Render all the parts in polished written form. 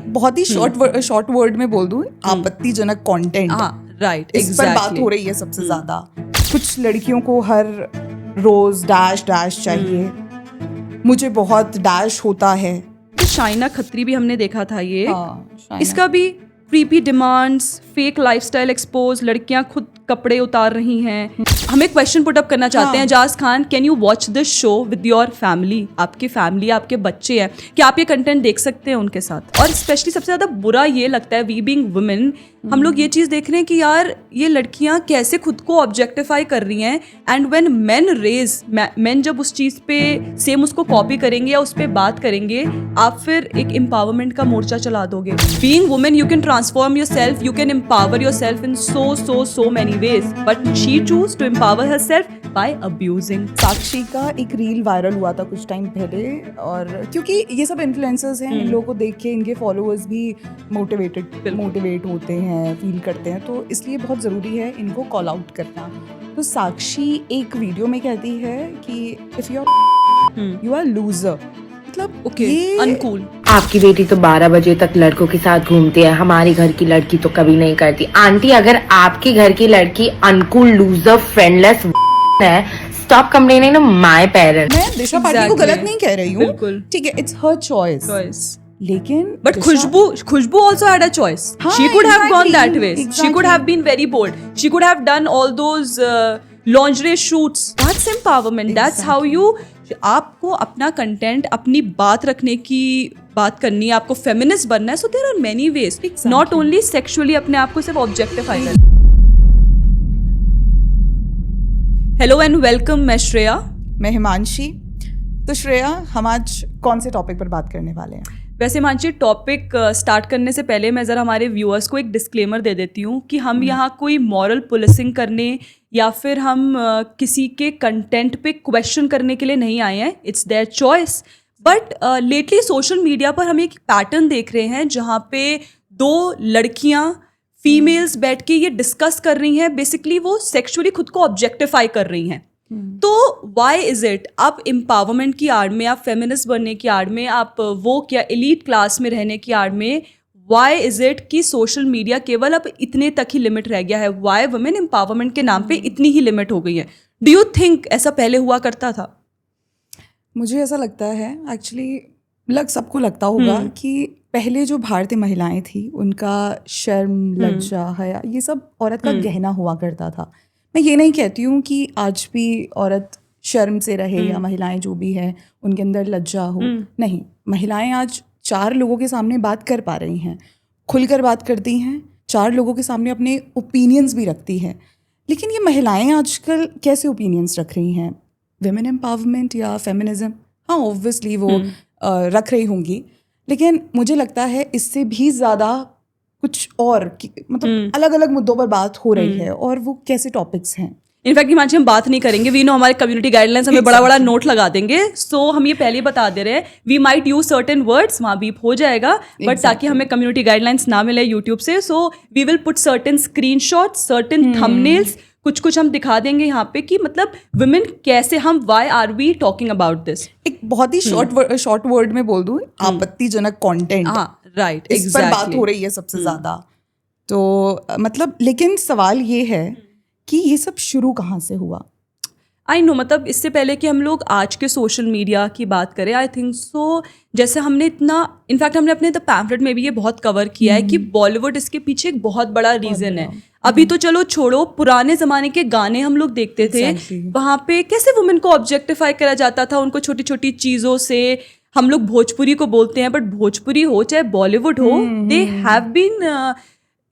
बहुत ही short word में बोल दूं, आपत्तिजनक कंटेंट। राइट, इस पर बात हो रही है सबसे ज्यादा। कुछ लड़कियों को हर रोज डैश चाहिए, मुझे बहुत डैश होता है। शाइना खत्री भी हमने देखा था ये। हाँ, इसका भी creepy demands, fake lifestyle expose, लड़कियां खुद कपड़े उतार रही हैं। हम एक क्वेश्चन पुट अप करना चाहते हैं, Ajaz Khan, can you watch this show with your family? आपकी फैमिली, आपके बच्चे हैं, क्या आप ये कंटेंट देख सकते हैं उनके साथ? और स्पेशली सबसे ज्यादा बुरा ये लगता है, वी बीइंग वुमेन, हम लोग ये चीज देख रहे हैं कि यार ये लड़कियां कैसे खुद को ऑब्जेक्टिफाई कर रही हैं। एंड व्हेन मेन जब उस चीज पे सेम उसको कॉपी करेंगे या उस पे बात करेंगे, आप फिर एक एम्पावरमेंट का मोर्चा चला दोगे। Being women you can transform yourself, you can empower yourself in so many ways, but she choose to empower herself by abusing. साक्षी का एक रील वायरल हुआ था कुछ टाइम पहले, और क्योंकि ये सब इन्फ्लुएंसर्स हैं, इन लोगों को देख के इनके फॉलोअर्स भी मोटिवेट होते हैं, फील करते हैं, तो इसलिए बहुत ज़रूरी है इनको कॉल आउट करना। तो साक्षी एक वीडियो में कहती है कि इफ़ यू आर लूजर, मतलब ओके, अनकूल। आपकी बेटी तो 12 बजे तक लड़कों के साथ घूमती है, हमारी घर की लड़की तो कभी नहीं करती। आंटी, अगर आपके घर की लड़की अनकूल, लूजर, फ्रेंडलेस है, stop complaining to my parents. मैं दिशा पाटिल को गलत नहीं कह रही हूँ, बिल्कुल ठीक है, इट्स हर चॉइस। लेकिन but Khushboo also had a choice. She could have gone that way. She could have been very bold. She could have done all those lingerie shoots. That's empowerment. That's how you. आपको अपना content, अपनी बात रखने की बात करनी है, आपको फेमिनिस्ट बनना है. So there are many ways. Not only sexually अपने आप को सिर्फ ऑब्जेक्टिफाई करना. हेलो एंड वेलकम, मैं श्रेया। मैं हिमांशी। तो श्रेया, हम आज कौन से टॉपिक पर बात करने वाले हैं? वैसे हिमांशी, टॉपिक स्टार्ट करने से पहले मैं ज़रा हमारे व्यूअर्स को एक डिस्क्लेमर दे देती हूँ कि हम यहाँ कोई मॉरल पुलिसिंग करने या फिर हम किसी के कंटेंट पे क्वेश्चन करने के लिए नहीं आए हैं। It's their choice. But lately social media पर हम एक पैटर्न देख रहे हैं जहाँ पे दो लड़कियाँ फीमेल्स बैठ के ये डिस्कस कर रही हैं, बेसिकली वो सेक्सुअली खुद को ऑब्जेक्टिफाई कर रही हैं। तो वाई इज इट, आप एम्पावरमेंट की आड़ में, आप फेमिनिस्ट बनने की आड़ में, आप वो क्या एलीट क्लास में रहने की आड़ में, वाई इज इट कि सोशल मीडिया केवल अब इतने तक ही लिमिट रह गया है? वाई वुमेन एम्पावरमेंट के नाम पे इतनी ही लिमिट हो गई है? डू यू थिंक ऐसा पहले हुआ करता था? मुझे ऐसा लगता है, एक्चुअली सबको लगता होगा कि पहले जो भारतीय महिलाएं थी उनका शर्म, लज्जा, हया, ये सब औरत का गहना हुआ करता था। मैं ये नहीं कहती हूँ कि आज भी औरत शर्म से रहे या महिलाएं जो भी है उनके अंदर लज्जा हो, नहीं। महिलाएं आज 4 लोगों के सामने बात कर पा रही हैं, खुलकर बात करती हैं, 4 लोगों के सामने अपने ओपिनियंस भी रखती हैं। लेकिन ये महिलाएं आजकल कैसे ओपिनियंस रख रही हैं? विमेन एम्पावरमेंट या फेमिनिज्म? हाँ, ऑब्वियसली वो रख रही होंगी, लेकिन मुझे लगता है इससे भी ज़्यादा कुछ और, मतलब अलग अलग मुद्दों पर बात हो रही है। और वो कैसे टॉपिक्स हैं? इनफैक्ट हिमांशी, हम बात नहीं करेंगे, वी नो हमारे कम्युनिटी गाइडलाइंस हमें बड़ा बड़ा नोट लगा देंगे। सो हम ये पहले ही बता दे रहे हैं, we might use certain words, वहाँ बीप हो जाएगा, बट ताकि हमें कम्युनिटी गाइडलाइंस ना मिले यूट्यूब से, so we will put certain screenshots, certain thumbnails, कुछ हम दिखा देंगे यहाँ पे कि मतलब वुमेन कैसे, हम why are we talking about this. एक बहुत ही शॉर्ट वर्ड में बोल दूं, आपत्तिजनक कंटेंट। राइट, इस पर बात हो रही है सबसे ज्यादा। तो मतलब, लेकिन सवाल ये है कि ये सब शुरू कहाँ से हुआ? आई नो, मतलब इससे पहले कि हम लोग आज के सोशल मीडिया की बात करें, आई थिंक सो जैसे हमने इनफैक्ट हमने अपने द पैम्फलेट में भी ये बहुत कवर किया है कि बॉलीवुड इसके पीछे एक बहुत बड़ा रीज़न है। अभी तो चलो छोड़ो, पुराने ज़माने के गाने हम लोग देखते थे, वहाँ पे कैसे वुमेन को ऑब्जेक्टिफाई करा जाता था, उनको छोटी छोटी चीज़ों से। हम लोग भोजपुरी को बोलते हैं, बट भोजपुरी हो चाहे बॉलीवुड हो, दे हैव बीन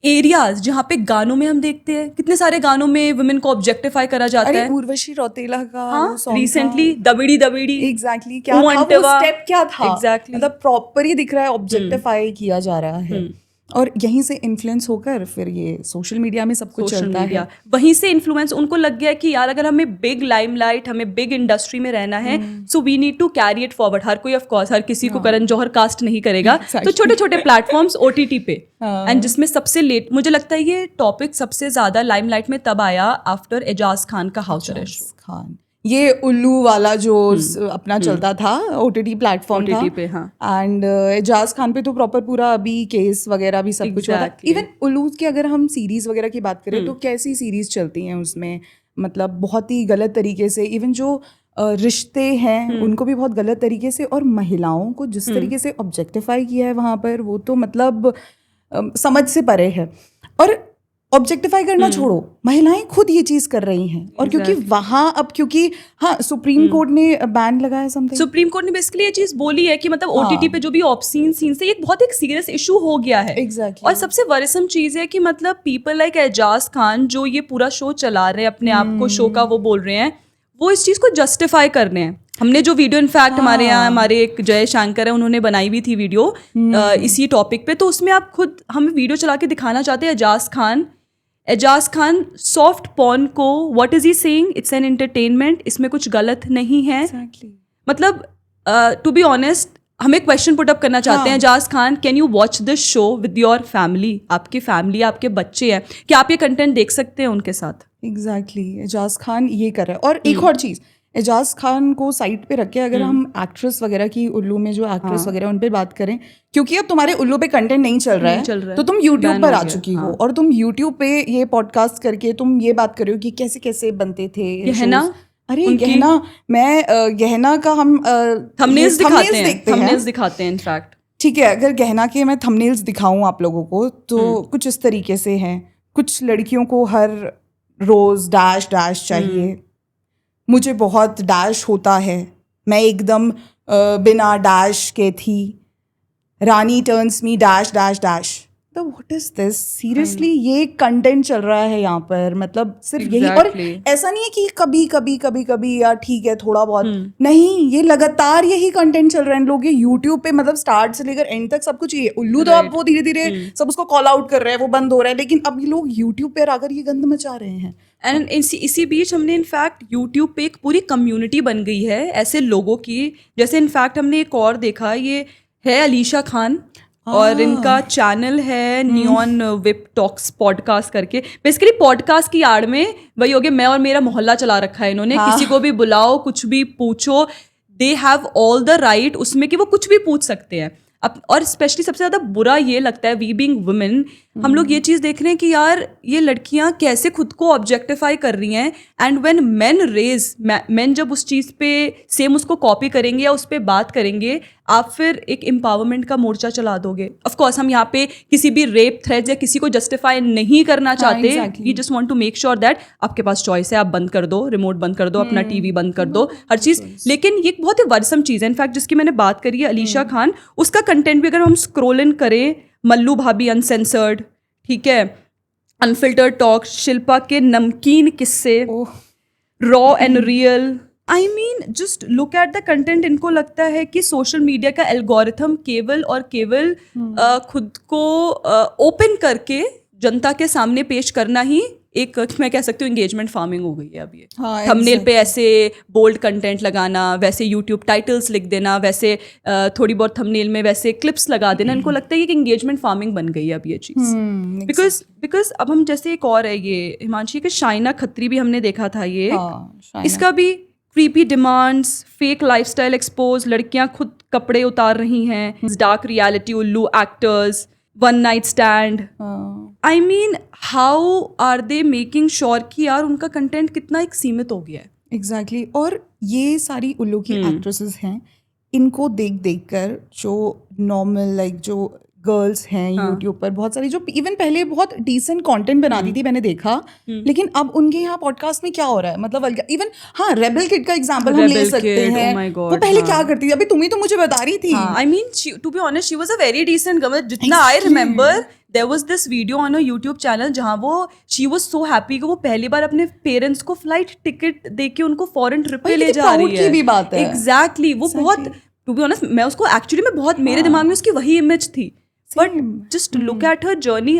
एरियाज जहाँ पे गानों में हम देखते हैं, कितने सारे गानों में वुमेन को ऑब्जेक्टिफाई करा जाता है। उर्वशी रौतेला का रिसेंटली दबीड़ी एग्जैक्टली क्या था वो स्टेप, क्या था एग्जैक्टली, मतलब प्रॉपर ही दिख रहा है, ऑब्जेक्टिफाई किया जा रहा है। और यहीं से इन्फ्लुएंस होकर फिर ये सोशल मीडिया में सब कुछ चलता है। वहीं से इन्फ्लुएंस उनको लग गया कि यार अगर हमें बिग लाइमलाइट, हमें बिग इंडस्ट्री में रहना है, so we need to carry it forward. हर कोई, ऑफ कोर्स, हर किसी को करण जौहर कास्ट नहीं करेगा, तो छोटे छोटे प्लेटफॉर्म्स OTT पे, एंड जिसमें सबसे लेट, मुझे लगता है ये टॉपिक सबसे ज्यादा लाइमलाइट में तब आया आफ्टर एजाज खान का हाउस अरेस्ट। खान, ये उल्लू वाला जो अपना चलता था OTT प्लेटफॉर्म था OTT पे, हाँ। एंड एजाज खान पे तो प्रॉपर पूरा अभी केस वगैरह भी सब कुछ हुआ था। Exactly. इवन उल्लू की अगर हम सीरीज वगैरह की बात करें तो कैसी सीरीज चलती हैं उसमें, मतलब बहुत ही गलत तरीके से, इवन जो रिश्ते हैं उनको भी बहुत गलत तरीके से, और महिलाओं को जिस तरीके से ऑब्जेक्टिफाई किया है वहाँ पर, वो तो मतलब समझ से परे है। और ऑब्जेक्टिफाई करना छोड़ो, महिलाएं खुद ये चीज कर रही हैं, और क्योंकि वहां अब क्योंकि हाँ सुप्रीम कोर्ट ने बैन लगाया समथिंग, सुप्रीम कोर्ट ने बेसिकली ये चीज बोली है कि मतलब OTT पे जो भी ऑब्सीन सीन्स है ये बहुत एक सीरियस इशू हो गया है। Exactly. और सबसे वरिसम चीज है कि मतलब पीपल लाइक एजाज खान जो ये पूरा शो चला रहे हैं, अपने आप को शो का वो बोल रहे हैं, वो इस चीज को जस्टिफाई कर रहे हैं। हमने जो वीडियो इनफैक्ट हमारे यहाँ हमारे एक जय शंकर है उन्होंने बनाई हुई थी वीडियो इसी टॉपिक पे, तो उसमें आप खुद हम वीडियो चला के दिखाना चाहते हैं एजाज खान सॉफ्ट पॉर्न को what is he saying, it's an entertainment, इसमें कुछ गलत नहीं है। Exactly. मतलब टू बी ऑनेस्ट हमें क्वेश्चन पुट अप करना चाहते हैं Ajaz Khan, can you watch this show with your family, आपकी फैमिली आपके बच्चे हैं, क्या आप ये कंटेंट देख सकते हैं उनके साथ? एग्जैक्टली एजाज खान ये कर रहा है। और एक और चीज, एजाज खान को साइड पे रख के अगर हम एक्ट्रेस वगैरह की, उल्लू में जो एक्ट्रेस वगैरह उन पे बात करें, क्योंकि अब तुम्हारे उल्लू पे कंटेंट नहीं चल रहा है तो तुम यूट्यूब पर आ चुकी हो, और तुम यूट्यूब पे ये पॉडकास्ट करके तुम ये बात कर रहे हो कि कैसे कैसे बनते थे गहना। अरे गहना, मैं गहना का हम थंबनेल्स दिखाते हैं इनफैक्ट। ठीक है, अगर गहना के मैं थंबनेल्स दिखाऊं आप लोगों को तो कुछ इस तरीके से हैं। कुछ लड़कियों को हर रोज डैश डैश चाहिए, मुझे बहुत डैश होता है, मैं एकदम बिना डैश के थी, Rani turns me dash dash dash. तो व्हाट इज दिस, सीरियसली ये कंटेंट चल रहा है यहाँ पर, मतलब सिर्फ यही। और ऐसा नहीं है कि कभी कभी कभी कभी यार ठीक है थोड़ा बहुत, नहीं, ये लगातार यही कंटेंट चल रहा है। लोग ये यूट्यूब पे मतलब स्टार्ट से लेकर एंड तक सब कुछ ये उल्लू तो अब वो धीरे धीरे सब उसको कॉल आउट कर रहे हैं, वो बंद हो रहा है, लेकिन अब ये लोग यूट्यूब पे आकर ये गंद मचा रहे हैं। एंड इसी बीच हमने इनफैक्ट यूट्यूब पे एक पूरी कम्युनिटी बन गई है ऐसे लोगों की, जैसे इनफैक्ट हमने एक और देखा, ये है अलीशा खान और इनका चैनल है नियॉन विप टॉक्स पॉडकास्ट करके। बेसिकली पॉडकास्ट की आड़ में वही हो गया, मैं और मेरा मोहल्ला चला रखा है इन्होंने। किसी को भी बुलाओ, कुछ भी पूछो, they have all the right उसमें कि वो कुछ भी पूछ सकते हैं। अब और स्पेशली सबसे ज़्यादा बुरा ये लगता है, वी बीइंग वुमेन, हम लोग ये चीज़ देख रहे हैं कि यार ये लड़कियां कैसे खुद को ऑब्जेक्टिफाई कर रही हैं। एंड व्हेन मेन जब उस चीज़ पे सेम उसको कॉपी करेंगे या उस पर बात करेंगे, आप फिर एक एम्पावरमेंट का मोर्चा चला दोगे। ऑफ कोर्स हम यहाँ पे किसी भी रेप थ्रेट्स या किसी को जस्टिफाई नहीं करना चाहते, we just want to make sure that आपके पास चॉइस है, आप बंद कर दो, रिमोट बंद कर दो, अपना टीवी बंद कर दो, हर चीज़। लेकिन ये बहुत ही वर्सम चीज़ है इनफैक्ट जिसकी मैंने बात करी है, अलीशा खान, उसका कंटेंट भी अगर हम स्क्रोल इन करें, मल्लू भाभी अनसेंसर्ड, ठीक है, अनफिल्टर्ड टॉक, शिल्पा के नमकीन किस्से, raw and real, I mean just look at the content. इनको लगता है कि सोशल मीडिया का एल्गोरिथम केवल और केवल खुद को ओपन करके जनता के सामने पेश करना ही एक, मैं कह सकती हूँ, एंगेजमेंट फार्मिंग हो गई है अब ये। थंबनेल पे ऐसे बोल्ड कंटेंट लगाना, वैसे यूट्यूब टाइटल्स लिख देना, वैसे थोड़ी बहुत थंबनेल में वैसे क्लिप्स लगा देना, इनको लगता है कि एंगेजमेंट फार्मिंग बन गई है अब ये चीज़। बिकॉज अब हम जैसे एक और है ये हिमांशी के शाइना खत्री भी हमने देखा था ये, इसका भी creepy demands, fake lifestyle expose, लड़कियां खुद कपड़े उतार रही हैं, dark reality, Ullu actors, one night stand. I mean how are they making sure कि यार उनका कंटेंट कितना एक सीमित हो गया है। एग्जैक्टली और ये सारी उल्लू की एक्ट्रेसेस हैं, इनको देख देख कर जो नॉर्मल लाइक जो गर्ल्स हैं यूट्यूब पर बहुत सारी जो इवन पहले बहुत डिसेंट कंटेंट बनाती थी, मैंने देखा, लेकिन अब उनके यहाँ पॉडकास्ट में क्या हो रहा है, मतलब इवन हाँ रेबल किड का एग्जांपल हम ले सकते हैं। वो पहले क्या करती थी, अभी तुम ही तो मुझे बता रही थी। I mean to be honest she was a very decent girl. जितना I remember there was this video on a YouTube channel जहाँ वो शी वाज सो हैप्पी कि वो पहली बार अपने पेरेंट्स को फ्लाइट टिकट देके उनको फॉरेन ट्रिप पे ले जा रही है। एग्जैक्टली, वो बहुत टू बी ऑनेस्ट मैं उसको एक्चुअली में बहुत मेरे दिमाग में उसकी वही इमेज थी। But just look at her journey,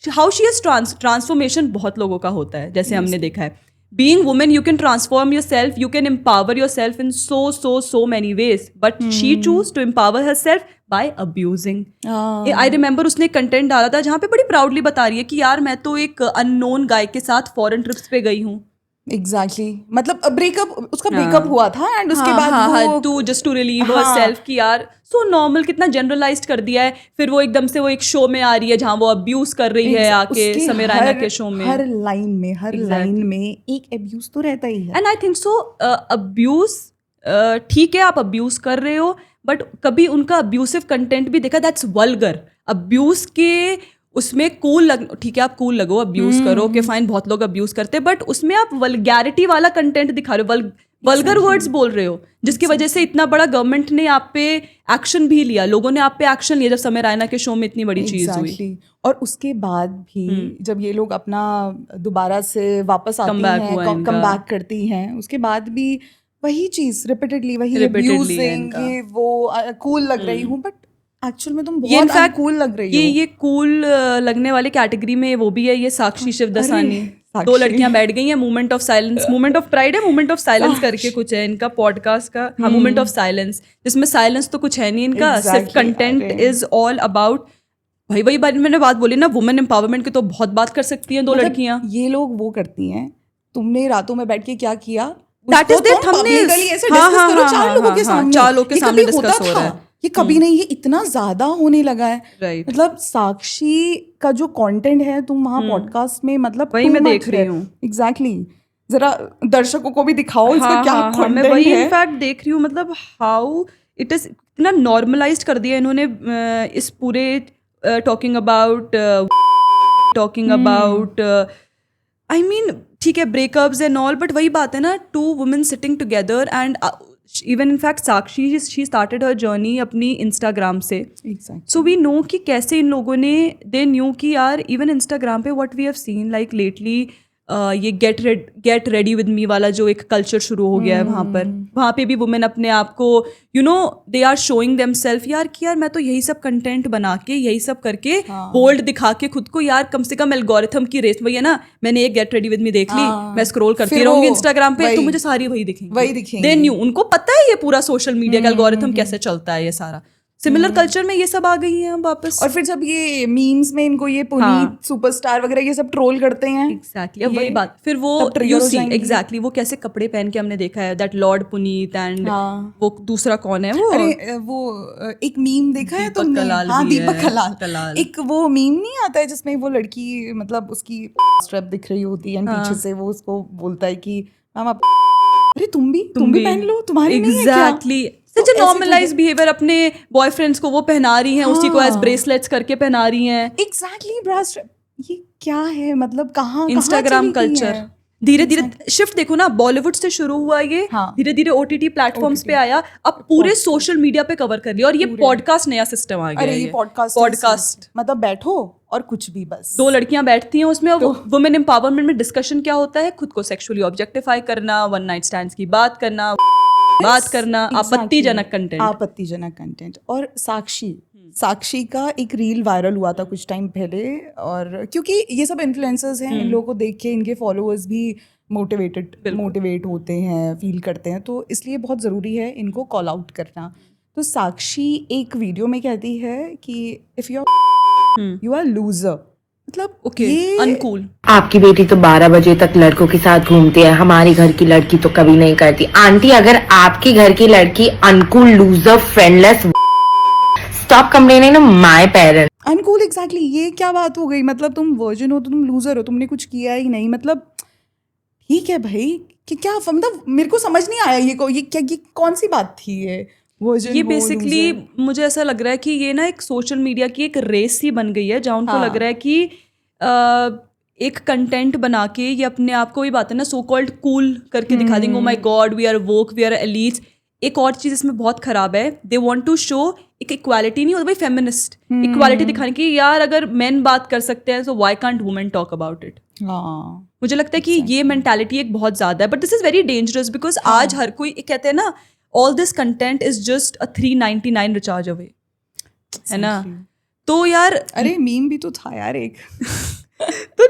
how she has transformation बहुत लोगों का होता है, जैसे हमने देखा है। Being women you can transform your self, you can empower your self in so many ways, but she choose to empower herself by abusing. I remember उसने कंटेंट डाला था जहाँ पे बड़ी प्राउडली बता रही है कि यार मैं तो एक अननोन गाय के साथ फॉरेन ट्रिप्स पे गई हूँ। एग्जैक्टली मतलब ब्रेकअप, उसका ब्रेकअप हुआ था एंड उसके बाद वो to just to relieve herself कि यार सो नॉर्मल, कितना जनरलाइज्ड कर दिया है। फिर वो एकदम से वो एक शो में आ रही है जहाँ वो अब्यूज कर रही है आके समय रैना के शो में। हर लाइन में एक अब्यूज तो रहता ही है। And I think so abuse, ठीक है आप अब्यूज कर रहे हो, बट कभी उनका अब्यूसिव कंटेंट भी देखा, दैट्स वल्गर। अब्यूज के उसमें कूल ठीक है आप कूल लगो, अब्यूज करो, कि फाइन बहुत लोग अब्यूज करते हैं, बट उसमें आप वल्गैरिटी वाला कंटेंट दिखा रहे हो, वल्गर वर्ड्स बोल रहे हो, जिसकी वजह से इतना बड़ा गवर्नमेंट ने आप पे एक्शन भी लिया, लोगों ने आप पे एक्शन लिया जब समय रैना के शो में इतनी बड़ी चीज हुई। और उसके बाद भी जब ये लोग अपना दोबारा से वापस आती हैं, कम बैक करती हैं, उसके बाद भी वही चीज रिपीटेडली, वही अब्यूजिंग, ये वो कूल लग रही हूँ, बट एक्चुअल में तुम बहुत कूल लग रही हो। ये कूल लगने वाले कैटेगरी में वो भी है, ये साक्षी शिवदसानी, दो लड़कियां बैठ गई हैं, movement of silence, movement of pride है, मूवमेंट ऑफ साइलेंस करके कुछ है इनका पॉडकास्ट का, हाँ मूवमेंट ऑफ साइलेंस, जिसमें साइलेंस तो कुछ है नहीं इनका, सिर्फ कंटेंट इज ऑल अबाउट वही मैंने बात बोली ना, वुमेन एम्पावरमेंट की तो बहुत बात कर सकती हैं दो लड़कियां। ये लोग वो करती हैं, तुमने रातों में बैठ के क्या किया, दैट इज देयर थंबनेल, चार लोगों के सामने डिस्कस हो रहा है। ये कभी नहीं, ये इतना ज्यादा होने लगा है। मतलब साक्षी का जो कंटेंट है तुम वहाँ पॉडकास्ट में, मतलब वही मैं देख रही हूँ। एग्जैक्टली, जरा दर्शकों को भी दिखाओ इसका क्या कंटेंट है। मैं वही इनफैक्ट देख रही हूँ, मतलब हाउ इट इज इतना नॉर्मलाइज्ड कर दिया इन्होंने इस पूरे टॉकिंग अबाउट आई मीन ठीक है ब्रेकअप्स एंड ऑल, बट वही बात है ना, two women sitting together and even in fact Sakshi she started her journey अपनी इंस्टाग्राम से। सो वी नो कि कैसे इन लोगों ने दे न्यू कि यार इवन इंस्टाग्राम पे what we have seen like lately ये गेट रेडी विद मी वाला जो एक कल्चर शुरू हो गया है वहाँ पे भी वुमेन अपने आप को you know they are showing themselves यार कि यार मैं तो यही सब कंटेंट बना के यही सब करके बोल्ड दिखा के खुद को यार कम से कम एल्गोरिथम की रेस वही है ना, मैंने एक गेट रेडी विद मी देख ली, मैं स्क्रॉल करती रहूंगी इंस्टाग्राम पे तो मुझे सारी वही दिखेंगी। देन न्यू उनको पता है ये पूरा सोशल मीडिया का एल्गोरिथम कैसे चलता है, ये सारा सिमिलर कल्चर में ये सब आ गई हैं वापस। और फिर जब ये मीम्स में इनको ये पुनीत सुपरस्टार वगैरह ये सब ट्रोल करते हैं, एग्जैक्टली अब वही बात, फिर वो यू सी एग्जैक्टली वो कैसे कपड़े पहन के हमने देखा है, दैट लॉर्ड पुनीत एंड वो दूसरा कौन है वो, अरे वो एक मीम देखा है तुमने, हाँ दीपक कलाल, एक वो मीम नहीं आता है जिसमें वो लड़की मतलब उसकी स्ट्रैप दिख रही होती है पीछे से, वो उसको बोलता है कि मैम आप अरे तुम भी पहन लो, तुम्हारी नहीं है क्या? एग्जैक्टली सच अ नॉर्मलाइज्ड बिहेवियर, अपने बॉयफ्रेंड्स को वो पहना रही हैं, उसी को एज ब्रेसलेट्स करके पहना रही हैं। एग्जैक्टली ब्रास्ट्रैप, ये क्या है, मतलब कहाँ इंस्टाग्राम कल्चर धीरे धीरे शिफ्ट देखो ना, बॉलीवुड से शुरू हुआ ये, धीरे धीरे ओटीटी प्लेटफॉर्म्स पे आया, अब पूरे सोशल मीडिया पे कवर कर लिया, और ये पॉडकास्ट नया सिस्टम आ गया है। ये पॉडकास्ट मतलब बैठो और कुछ भी, बस दो लड़कियां बैठती हैं उसमें, वुमेन एम्पावरमेंट में डिस्कशन क्या होता है, खुद को सेक्सुअली ऑब्जेक्टिफाई करना, वन नाइट स्टैंड्स की बात करना, आपत्तिजनक कंटेंट। और साक्षी का एक रील वायरल हुआ था कुछ टाइम पहले, और क्योंकि ये सब इन्फ्लुएंसर्स हैं, इन लोगों को देख के इनके फॉलोअर्स भी मोटिवेट होते हैं, फील करते हैं, तो इसलिए बहुत ज़रूरी है इनको कॉल आउट करना। तो साक्षी एक वीडियो में कहती है कि इफ़ यू आर लूजर, मतलब ये अनकूल, आपकी बेटी तो 12 बजे तक लड़कों के साथ घूमती है, हमारी घर की लड़की तो कभी नहीं करती। आंटी अगर आपकी घर की लड़की uncool, loser, friendless, stop complaining to my parents. Uncool, exactly, ये क्या बात हो गई, मतलब तुम वर्जिन हो तो तुम लूजर हो, तुमने कुछ किया ही नहीं, मतलब ठीक है भाई कि क्या, मतलब मेरे को समझ नहीं आया ये कौन सी बात थी ये बेसिकली मुझे ऐसा लग रहा है कि ये ना एक सोशल मीडिया की एक रेस ही बन गई है, जहाँ उनको लग रहा है कि एक कंटेंट बना के ये अपने आप को, ही बात है ना, सो कॉल्ड कूल करके दिखा देंगे, oh my God we are woke, we are elites. एक और चीज़ इसमें बहुत खराब है, दे वांट टू शो एक इक्वालिटी नहीं होता भाई, फेमिनिस्ट इक्वालिटी दिखाने की, यार अगर मेन बात कर सकते हैं तो why can't women talk about it. मुझे लगता है कि ये मेंटालिटी एक बहुत ज़्यादा है, but this is very dangerous because आज हर कोई कहते हैं ना, all this content is just a $3.99 recharge away, है ना? तो यार अरे मीम भी तो था यार एक तो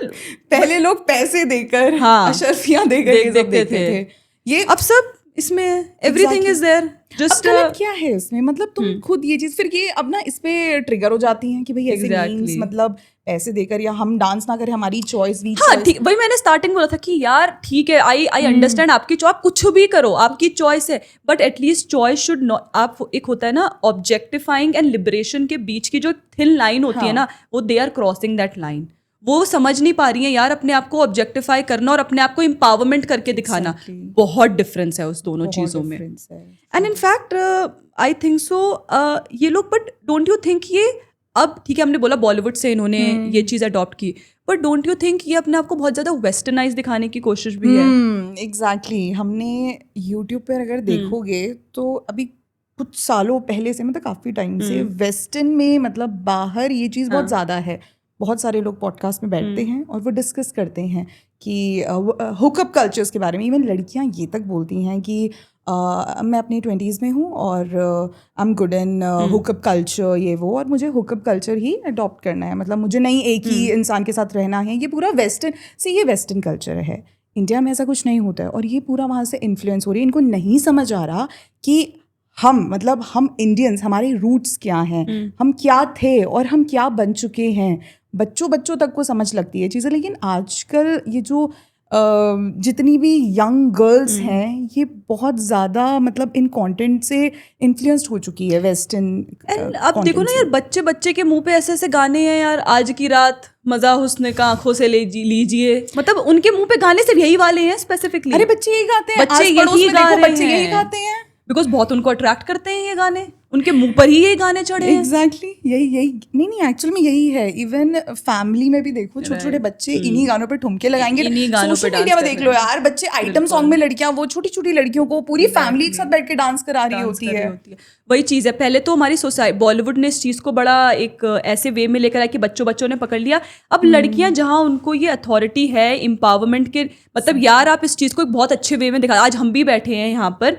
पहले लोग पैसे देकर, अशर्फियां देकर देखते थे, ये अब सब इसमें एवरीथिंग इज देयर जस्ट गलत क्या है इसमें, मतलब तुम खुद ये चीज फिर ये अब ना इस पे ट्रिगर हो जाती हैं कि भाई ऐसे मीम्स मतलब पैसे देकर या हम डांस ना करें, हमारी चॉइस भी। हाँ ठीक, वही मैंने स्टार्टिंग बोला था कि यार ठीक है, आई अंडरस्टैंड आपकी चॉइस, आप कुछ भी करो, आपकी चॉइस है, but at least choice should not, आप एक होता है ना ऑब्जेक्टिफाइंग एंड लिबरेशन के बीच की जो थिन लाइन होती है ना, वो they are crossing that line. वो समझ नहीं पा रही है यार, अपने आप को ऑब्जेक्टिफाई करना और अपने आप को एम्पावरमेंट करके दिखाना, बहुत डिफरेंस है उस दोनों चीजों में। And in fact I think सो ये लोग, बट डोंट यू थिंक ये अब ठीक है, हमने बोला बॉलीवुड से इन्होंने ये चीज अडॉप्ट की, बट डोंट यू थिंक ये अपने आप को बहुत ज्यादा वेस्टर्नाइज दिखाने की कोशिश भी है? एग्जैक्टली हमने यूट्यूब पर अगर देखोगे तो अभी कुछ सालों पहले से, मतलब काफी टाइम से वेस्टर्न में, मतलब बाहर ये चीज बहुत ज्यादा है। बहुत सारे लोग पॉडकास्ट में बैठते हैं और वो डिस्कस करते हैं कि हुकअप कल्चर्स के बारे में। इवन लड़कियां ये तक बोलती हैं कि मैं अपने 20s में हूँ और I am good in hookup culture, ये वो, और मुझे हुकअप कल्चर ही अडॉप्ट करना है, मतलब मुझे नहीं एक ही इंसान के साथ रहना है। ये पूरा वेस्टर्न से, ये वेस्टर्न कल्चर है। इंडिया में ऐसा कुछ नहीं होता है और ये पूरा वहाँ से इन्फ्लुएंस हो रही है। इनको नहीं समझ आ रहा कि हम इंडियंस, हमारे रूट्स क्या हैं, हम क्या थे और हम क्या बन चुके हैं। बच्चों तक को समझ लगती है चीज़ें, लेकिन आजकल ये जो जितनी भी यंग गर्ल्स हैं, ये बहुत ज़्यादा मतलब इन कंटेंट से इन्फ्लुएंस्ड हो चुकी है वेस्टर्न। एंड आप देखो ना यार, बच्चे के मुंह पे ऐसे ऐसे गाने हैं यार, आज की रात मजा हुस्न का आंखों से लीजिए, मतलब उनके मुंह पे गाने सिर्फ यही वाले हैं स्पेसिफिकली। अरे बच्चे यही गाते हैं, बच्चे यही गाते हैं बिकॉज बहुत उनको अट्रैक्ट करते हैं ये गाने, उनके मुंह पर ही ये गाने चढ़े हैं। एग्जैक्टली यही नहीं एक्चुअल में यही है। इवन फैमिली में भी देखो, छोटे छोटे बच्चे इन्हीं गानों पे ठुमके लगाएंगे। सोशल मीडिया में देख लो यार, बच्चे आइटम सॉन्ग में लड़कियां, वो छोटी छोटी लड़कियों को पूरी फैमिली एक साथ बैठ के डांस करा रही होती है। वही चीज़ है, पहले तो हमारी सोसाइटी, बॉलीवुड ने इस चीज़ को बड़ा एक ऐसे वे में लेकर आया कि बच्चों ने पकड़ लिया। अब लड़कियां जहाँ उनको ये अथॉरिटी है एम्पावरमेंट के, मतलब यार आप इस चीज़ को एक बहुत अच्छे वे में दिखा, आज हम भी बैठे हैं यहाँ पर,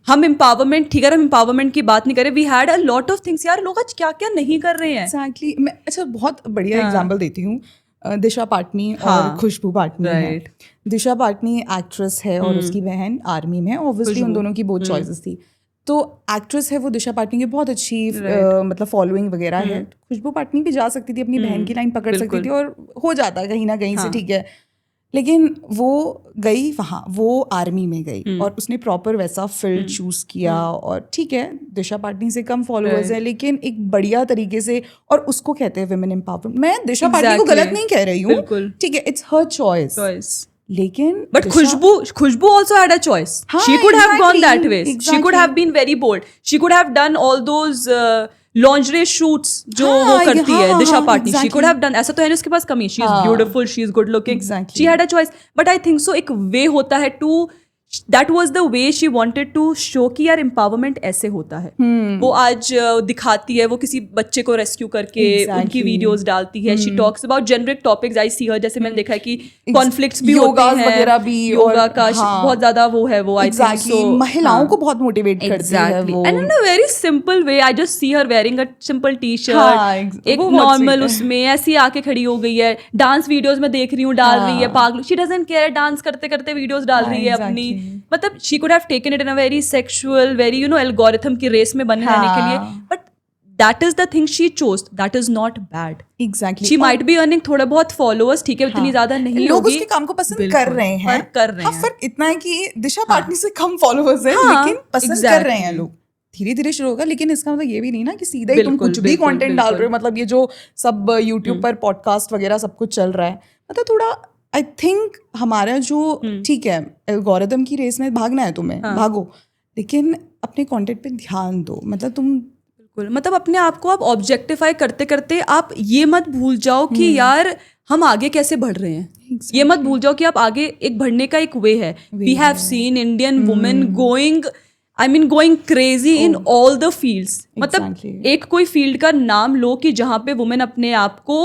हम एम्पावरमेंट, ठीक है, हम एम्पावरमेंट की बात नहीं करें, we had a lot of things यार, लोग आज क्या क्या नहीं कर रहे हैं। एग्जैक्टली मैं अच्छा बहुत बढ़िया एग्जांपल देती हूँ। दिशा पाटनी और खुशबू पाटनी है। दिशा पाटनी एक्ट्रेस है और उसकी बहन आर्मी में, ऑब्वियसली उन दोनों की बहुत चॉइसेस थी। तो एक्ट्रेस है वो दिशा पाटनी की, बहुत अच्छी मतलब फॉलोइंग वगैरह है। खुशबू पाटनी भी जा सकती थी, अपनी बहन की लाइन पकड़ सकती थी और हो जाता कहीं ना कहीं से, ठीक है। लेकिन वो गई वहाँ, वो आर्मी में गई और उसने प्रॉपर वैसा फील्ड चूज किया, और ठीक है दिशा पाटनी से कम फॉलोअर्स है लेकिन एक बढ़िया तरीके से, और उसको कहते हैं विमेन एम्पावरमेंट। मैं दिशा पाटनी को गलत नहीं कह रही हूँ, ठीक है, इट्स हर चॉइस। लेकिन but Khushboo also had a choice. She could have gone that way. She could have been very bold. She could have done all those lingerie shoots जो वो करती है दिशा Patni. She could have done. ऐसा तो है नहीं उसके पास कमी. She is beautiful. She is good looking. She had a choice. But I think so एक way होता है to, that was the way she wanted to show कि यार empowerment ऐसे होता है. वो आज दिखाती है, वो किसी बच्चे को रेस्क्यू करके उनकी वीडियोस डालती है. She talks about generic topics. I see her, जैसे मैंने देखा है कि कॉन्फ्लिक्ट्स भी होते हैं वगैरह भी, योगा का बहुत ज्यादा वो है, वो I think so महिलाओं को बहुत मोटिवेट करती है वो, and in a very simple way. I just see her wearing a simple t-shirt, एक नॉर्मल उसमें ऐसी आके खड़ी हो गई है. डांस वीडियोस में देख रही हूँ डाल रही है, पागल, she doesn't care, डांस करते करते वीडियोस डाल रही है अपनी. मतलब she could have taken it in a very sexual, very algorithm की रेस में बने रहने के लिए, but that is the thing she chose. That is not bad. Exactly. She might be earning थोड़ा बहुत followers, ठीक है, इतनी ज्यादा नहीं लोग उसके काम को पसंद कर रहे हैं, फर्क इतना है कि दिशा पाटनी से कम फॉलोअर्स हैं लेकिन पसंद कर रहे हैं लोग. धीरे धीरे शुरू होगा, लेकिन इसका मतलब ये भी नहीं ना कि सीधा ही तुम कुछ भी कंटेंट डाल रहे हो. मतलब ये जो सब यूट्यूब पर पॉडकास्ट वगैरह सब कुछ चल रहा है, मतलब थोड़ा आई थिंक हमारा जो, ठीक है एल्गोरिथम की रेस में भागना है तुम्हें, भागो, लेकिन अपने कंटेंट पे ध्यान दो. मतलब तुम बिल्कुल, मतलब अपने आप को आप ऑब्जेक्टिफाई करते करते आप ये मत भूल जाओ कि यार हम आगे कैसे बढ़ रहे हैं. ये मत भूल जाओ कि आप आगे एक बढ़ने का एक वे है. We have seen Indian women going crazy in all the fields. मतलब एक कोई फील्ड का नाम लो कि जहाँ पे वुमेन अपने आप को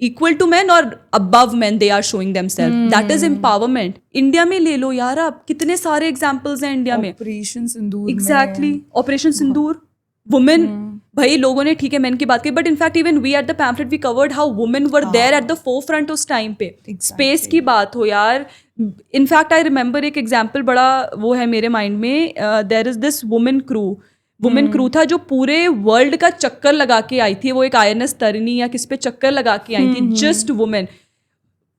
इक्वल टू मैन और above man they are showing themselves. That is empowerment. India में ले लो यार, आप कितने सारे एग्जांपल्स हैं इंडिया में. Operation Sindoor, exactly, operation Sindoor women भाई लोगों ने ठीक है मैन की बात की, but in fact even we at the pamphlet we covered how women were there at the forefront उस टाइम पे. स्पेस की बात हो यार. इनफैक्ट आई रिमेंबर एक एग्जाम्पल बड़ा वो है मेरे माइंड में. There is this women crew था जो पूरे वर्ल्ड का चक्कर लगा के आई थी. वो एक INS तरिणी या किस पे चक्कर लगा के आई थी, जस्ट वुमेन.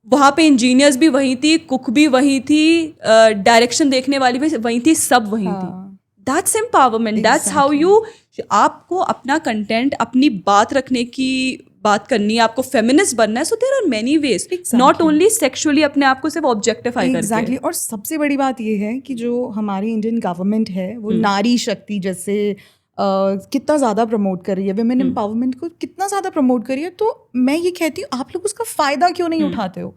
वहाँ पे इंजीनियर्स भी वही थी, कुक भी वही थी, डायरेक्शन देखने वाली भी वही थी, सब वही थी. That's empowerment. That's how you. आपको अपना कंटेंट, अपनी बात रखने की बात करनी है, आपको फेमिनिस्ट बनना है. So there are many ways, not only sexually अपने आप को सिर्फ ऑब्जेक्टिफाई करके. एग्जैक्टली. और सबसे बड़ी बात ये है कि जो हमारी इंडियन गवर्नमेंट है वो नारी शक्ति जैसे कितना ज़्यादा प्रमोट कर रही है, वुमेन एम्पावरमेंट को कितना ज़्यादा प्रमोट कर रही है. तो मैं ये कहती हूँ आप लोग उसका फ़ायदा क्यों नहीं उठाते हो.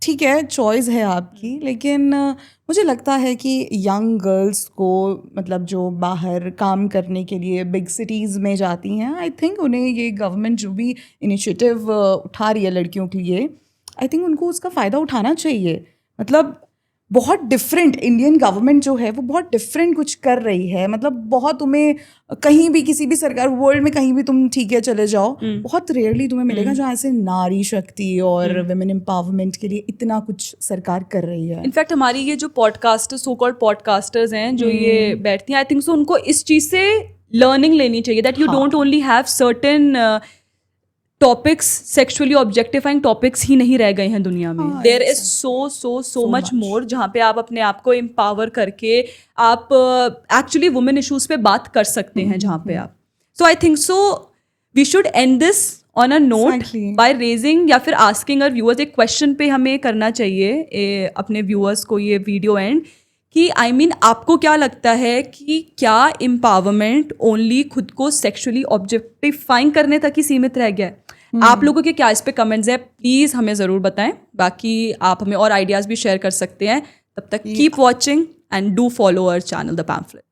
ठीक है, चॉइस है आपकी, लेकिन मुझे लगता है कि यंग गर्ल्स को मतलब जो बाहर काम करने के लिए बिग सिटीज़ में जाती हैं, आई थिंक उन्हें ये गवर्नमेंट जो भी इनिशिएटिव उठा रही है लड़कियों के लिए, आई थिंक उनको उसका फ़ायदा उठाना चाहिए. मतलब बहुत डिफरेंट इंडियन गवर्नमेंट जो है वो बहुत डिफरेंट कुछ कर रही है. मतलब बहुत तुम्हें कहीं भी किसी भी सरकार वर्ल्ड में कहीं भी तुम ठीक है चले जाओ, बहुत रेयरली तुम्हें मिलेगा जहाँ ऐसे नारी शक्ति और वुमेन एम्पावरमेंट के लिए इतना कुछ सरकार कर रही है. इनफैक्ट हमारी ये जो पॉडकास्टर्स, सो कॉल्ड पॉडकास्टर्स हैं जो ये बैठती हैं, आई थिंक सो उनको इस चीज़ से लर्निंग लेनी चाहिए that you don't only have certain topics, sexually objectifying topics ही नहीं रह गए हैं दुनिया में. There is so much more जहाँ पे आप अपने आप को एम्पावर करके आप एक्चुअली वुमेन इशूज़ पे बात कर सकते हैं जहाँ पे आप. So I think so we should end this on a note by raising या फिर आस्किंग अवर व्यूअर्स. एक क्वेश्चन पे हमें करना चाहिए अपने व्यूअर्स को ये वीडियो एंड कि आई मीन आपको क्या लगता है कि क्या एम्पावरमेंट ओनली खुद को सेक्सुअली ऑब्जेक्टिफाइंग करने तक ही सीमित रह गया है? आप लोगों के क्या इस पे कमेंट्स है, प्लीज़ हमें ज़रूर बताएं. बाकी आप हमें और आइडियाज़ भी शेयर कर सकते हैं. तब तक keep watching and do follow our channel the pamphlet.